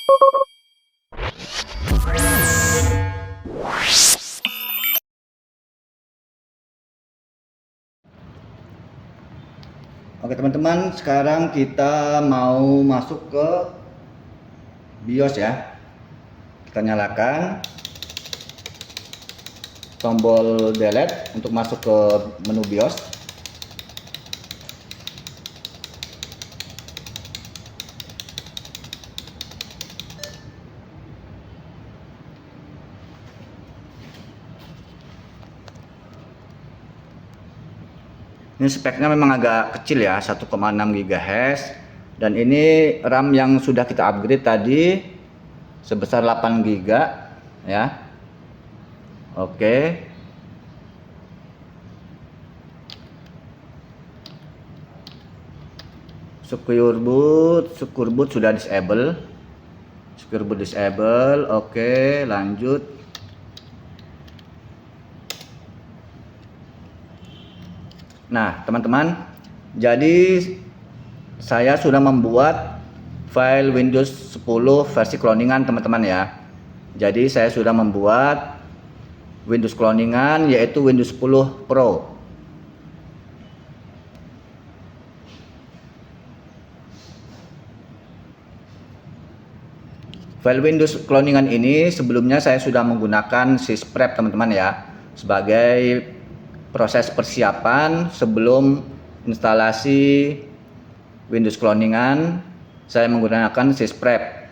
Oke teman-teman, sekarang kita mau masuk ke BIOS ya. Kita nyalakan tombol delete untuk masuk ke menu BIOS. Ini speknya memang agak kecil ya, 1,6 GHz, dan ini RAM yang sudah kita upgrade tadi sebesar 8 GB ya. Oke. Secure boot sudah disable. Secure boot disable. Oke, lanjut. Nah, teman-teman, jadi saya sudah membuat file Windows 10 versi cloningan teman-teman ya. Jadi saya sudah membuat Windows cloningan yaitu Windows 10 Pro. File Windows cloningan ini sebelumnya saya sudah menggunakan sysprep teman-teman ya, sebagai proses persiapan sebelum instalasi Windows cloningan. Saya menggunakan sysprep.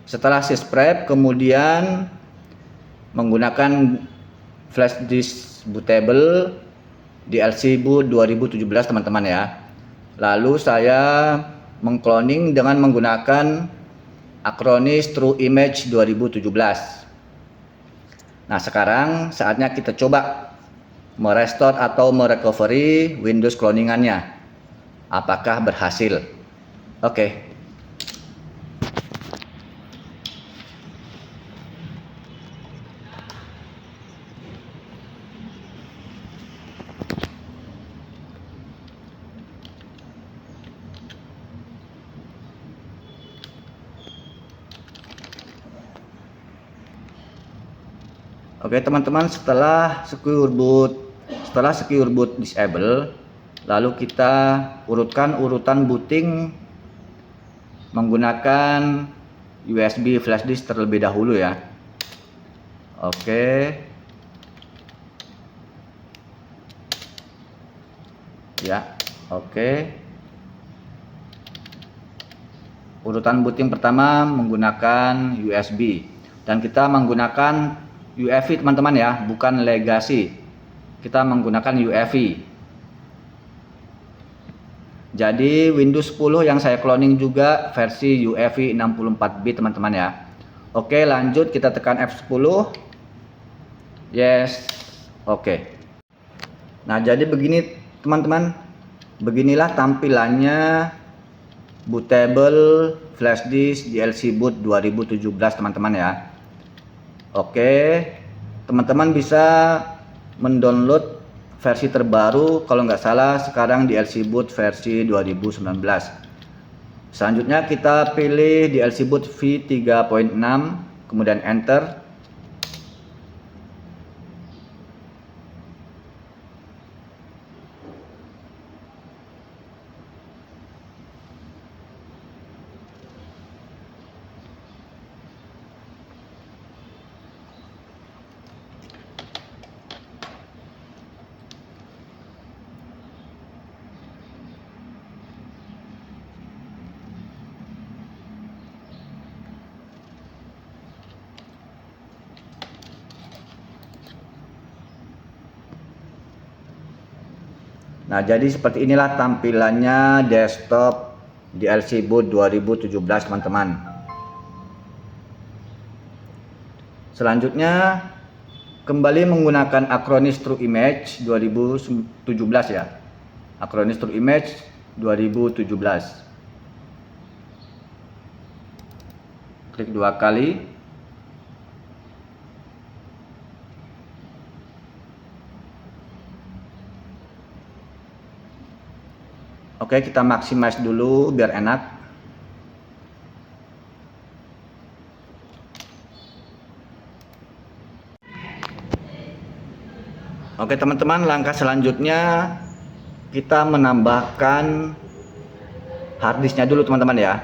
Setelah sysprep kemudian menggunakan flash disk bootable DLC boot 2017 teman-teman ya. Lalu saya mengcloning dengan menggunakan Acronis True Image 2017. Nah, sekarang saatnya kita coba merestore atau merecovery Windows cloningannya. Apakah berhasil? Oke. Oke teman-teman, setelah secure boot disable, lalu kita urutkan urutan booting menggunakan USB flash disk terlebih dahulu ya. Oke. Ya, oke. Urutan booting pertama menggunakan USB dan kita menggunakan UEFI teman-teman ya, bukan legacy. Kita menggunakan UEFI. Jadi Windows 10 yang saya cloning juga versi UEFI 64 bit teman-teman ya. Oke, lanjut kita tekan F10. Yes. Oke. Nah, jadi begini teman-teman. Beginilah tampilannya bootable flash disk DLC boot 2017 teman-teman ya. Oke, teman-teman bisa mendownload versi terbaru, kalau nggak salah sekarang DLC boot versi 2019. Selanjutnya kita pilih DLC boot V3.6, kemudian enter. Nah, jadi seperti inilah tampilannya desktop DLC boot 2017 teman-teman. Selanjutnya kembali menggunakan Acronis True Image 2017 ya. Acronis True Image 2017. Klik 2 kali. Oke, kita maximize dulu biar enak. Oke teman-teman, langkah selanjutnya kita menambahkan harddisknya dulu teman-teman ya.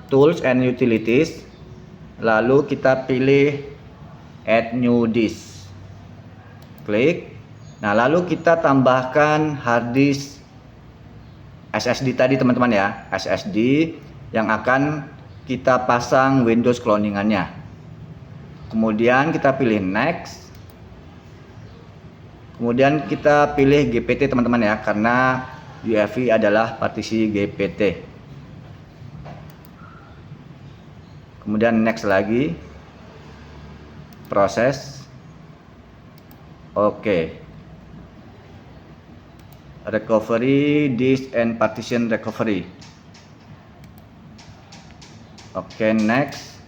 Tools and Utilities, lalu kita pilih Add New Disk, klik. Nah lalu kita tambahkan harddisk SSD tadi teman-teman ya, SSD yang akan kita pasang Windows cloningannya. Kemudian kita pilih Next. Kemudian kita pilih GPT teman-teman ya, karena UEFI adalah partisi GPT. Kemudian Next lagi. Proses. Oke. Recovery, Disk and Partition Recovery. Oke, Next.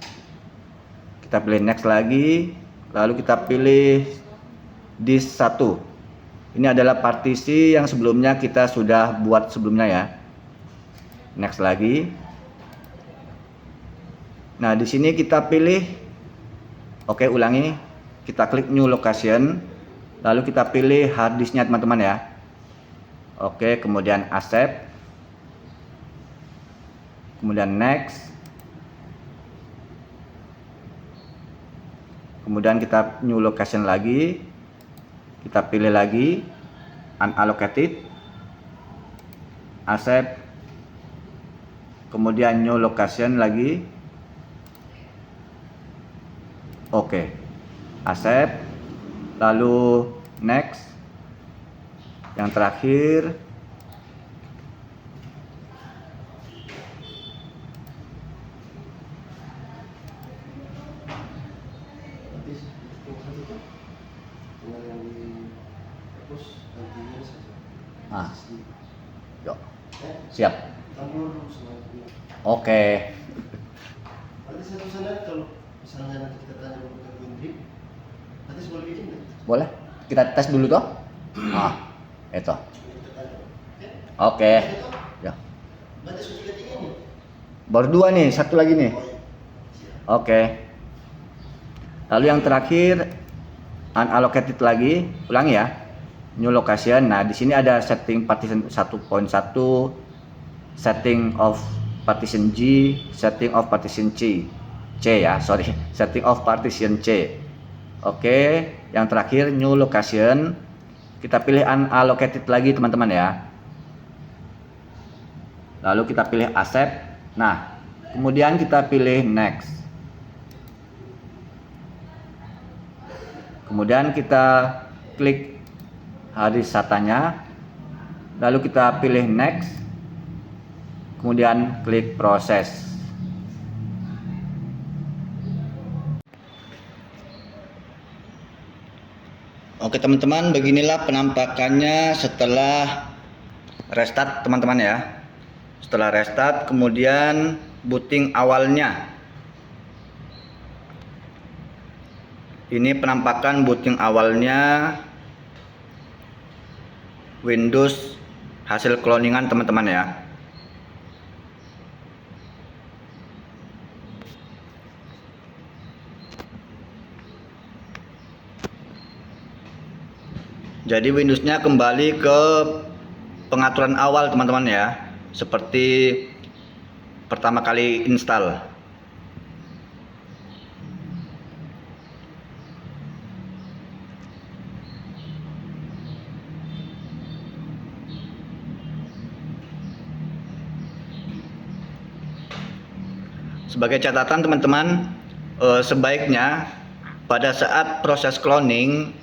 Kita pilih Next lagi. Lalu kita pilih Disk 1. Ini adalah partisi yang sebelumnya kita sudah buat sebelumnya ya. Next lagi. Nah, di sini kita pilih, oke, ulangi, kita klik New Location, lalu kita pilih harddisknya teman-teman ya. Oke, kemudian Accept, kemudian Next, kemudian kita New Location lagi, kita pilih lagi Unallocated, Accept, kemudian New Location lagi. Oke, Accept, lalu Next, yang terakhir yuk, siap. Oke. Boleh kita tes dulu toh. Itu. Oke. Ya. Baru 2 nih, satu lagi nih. Oke. Lalu yang terakhir unallocated lagi, ulangi ya. New location. Nah, di sini ada setting partition 1.1, setting of partition G, setting of partition C ya, sorry, setting of partition C. Oke, yang terakhir new location. Kita pilih unallocated lagi teman-teman ya. Lalu kita pilih accept. Nah, kemudian kita pilih next. Kemudian kita klik harddisk SATA-nya. Lalu kita pilih next. Kemudian klik proses. Oke teman-teman, beginilah penampakannya setelah restart teman-teman ya. Setelah restart, kemudian booting awalnya. Ini penampakan booting awalnya Windows hasil cloningan teman-teman ya. Jadi Windowsnya kembali ke pengaturan awal teman-teman ya, seperti pertama kali install. Sebagai catatan teman-teman, sebaiknya pada saat proses cloning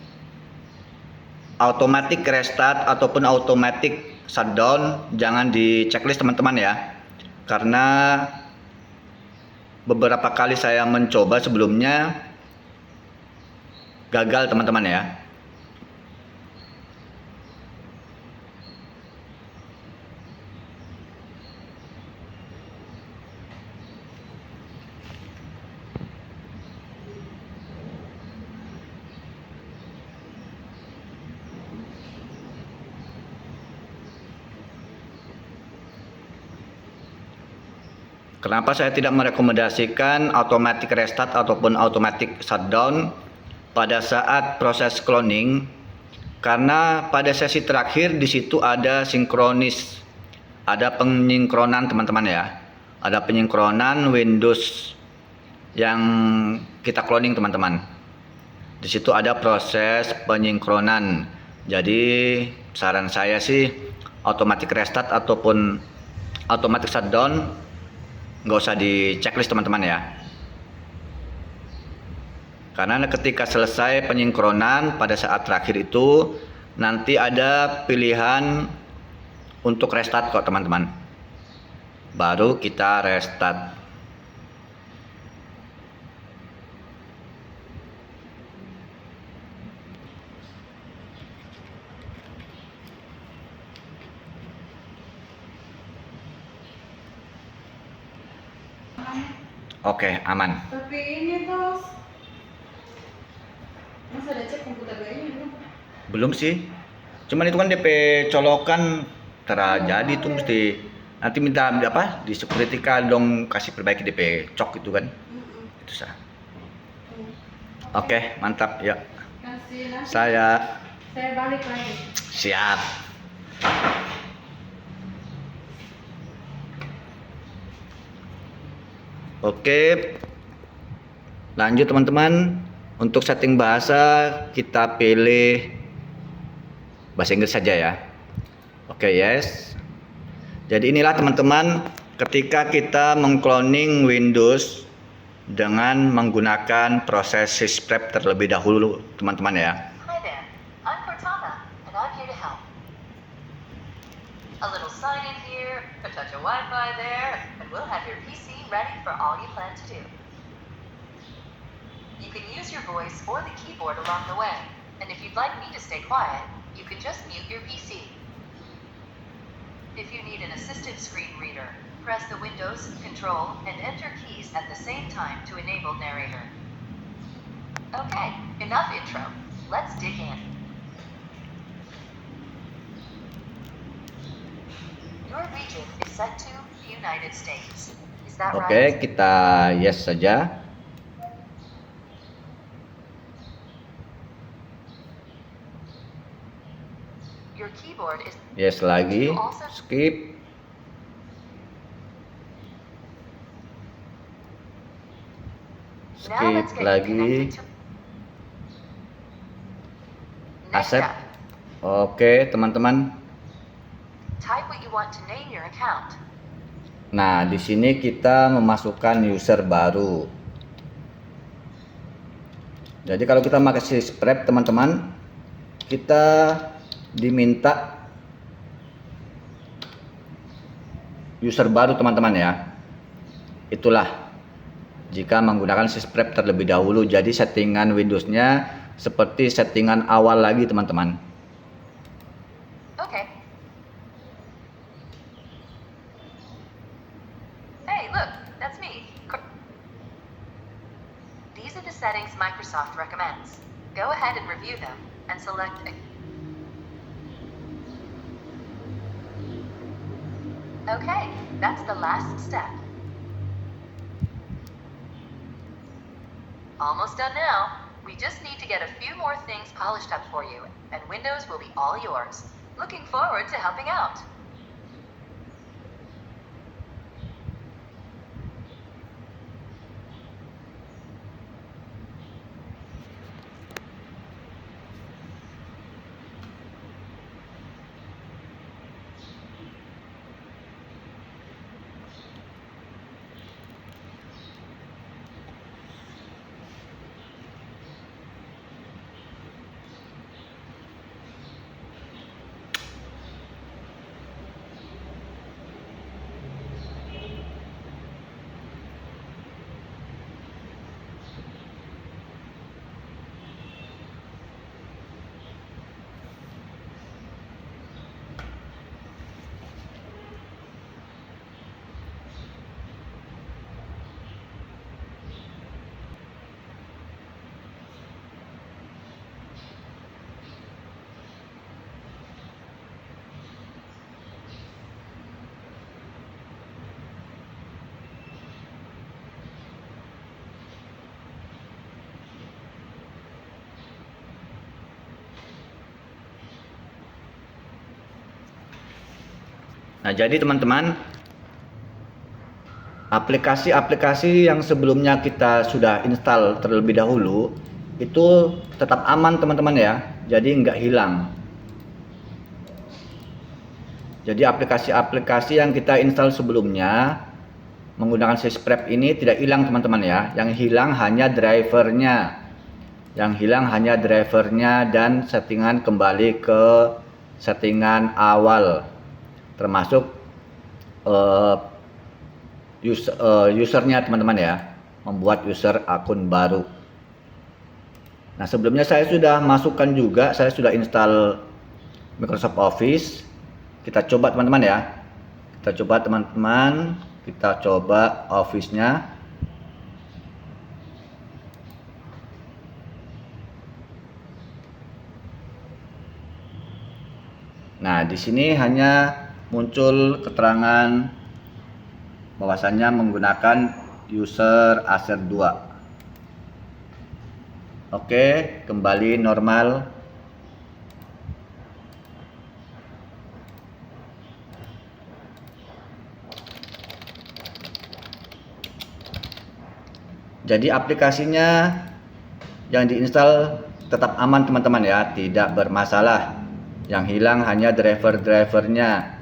automatic restart ataupun automatic shutdown jangan di checklist teman-teman ya, karena beberapa kali saya mencoba sebelumnya gagal teman-teman ya. Kenapa saya tidak merekomendasikan automatic restart ataupun automatic shutdown pada saat proses cloning? Karena pada sesi terakhir di situ ada sinkronis, ada penyinkronan teman-teman ya. Ada penyinkronan Windows yang kita cloning teman-teman. Di situ ada proses penyinkronan. Jadi saran saya sih automatic restart ataupun automatic shutdown nggak usah di checklist teman-teman ya. Karena ketika selesai penyinkronan pada saat terakhir itu nanti ada pilihan untuk restart kok teman-teman. Baru kita restart. Oke, aman. Tapi ini tuh masa ada cek komputer gayanya belum? Belum sih. Cuman itu kan DP colokan terjadi itu mesti nanti minta apa di security card dong kasih perbaiki DP cok itu kan. Itu sah. Oke, mantap ya. Kasih nanti Saya balik lagi. siap. Oke. Lanjut teman-teman. Untuk setting bahasa kita pilih bahasa Inggris saja ya. Oke, yes. Jadi inilah teman-teman ketika kita mengcloning Windows dengan menggunakan proses sysprep terlebih dahulu teman-teman ya. Hi there, I'm Cortana, and I'm here to help. A little sign in here, a touch of Wi-Fi there, and we'll have your PC ready for all you plan to do. You can use your voice or the keyboard along the way, and if you'd like me to stay quiet, you can just mute your PC. If you need an assistive screen reader, press the Windows, Control, and Enter keys at the same time to enable narrator. Okay, enough intro. Let's dig in. Your region is set to United States. Is that Oke, right? kita yes saja. Your keyboard is Yes lagi. Skip. now let's Skip get you lagi. connected to Next Accept. up, Oke, teman-teman. type what you want to name your account. Nah, di sini kita memasukkan user baru. Jadi kalau kita pakai sysprep teman-teman, kita diminta user baru teman-teman ya. Itulah jika menggunakan sysprep terlebih dahulu. Jadi settingan Windows-nya seperti settingan awal lagi teman-teman. Okay. Hey, look, that's me. These are the settings Microsoft recommends. Go ahead and review them and select Okay, that's the last step. Almost done now. We just need to get a few more things polished up for you, and Windows will be all yours. Looking forward to helping out. Nah, jadi teman-teman, aplikasi-aplikasi yang sebelumnya kita sudah install terlebih dahulu itu tetap aman teman-teman ya, jadi nggak hilang. Jadi aplikasi-aplikasi yang kita install sebelumnya menggunakan Sysprep ini tidak hilang teman-teman ya, yang hilang hanya drivernya. Yang hilang hanya drivernya dan settingan kembali ke settingan awal, termasuk usernya teman-teman ya, membuat user akun baru. Nah, sebelumnya saya sudah masukkan juga, saya sudah install Microsoft Office. Kita coba teman-teman ya, kita coba Office-nya. Nah, di sini hanya muncul keterangan bahwasannya menggunakan user Acer 2. Oke, kembali normal. Jadi aplikasinya yang diinstal tetap aman teman-teman ya, tidak bermasalah. Yang hilang hanya drivernya.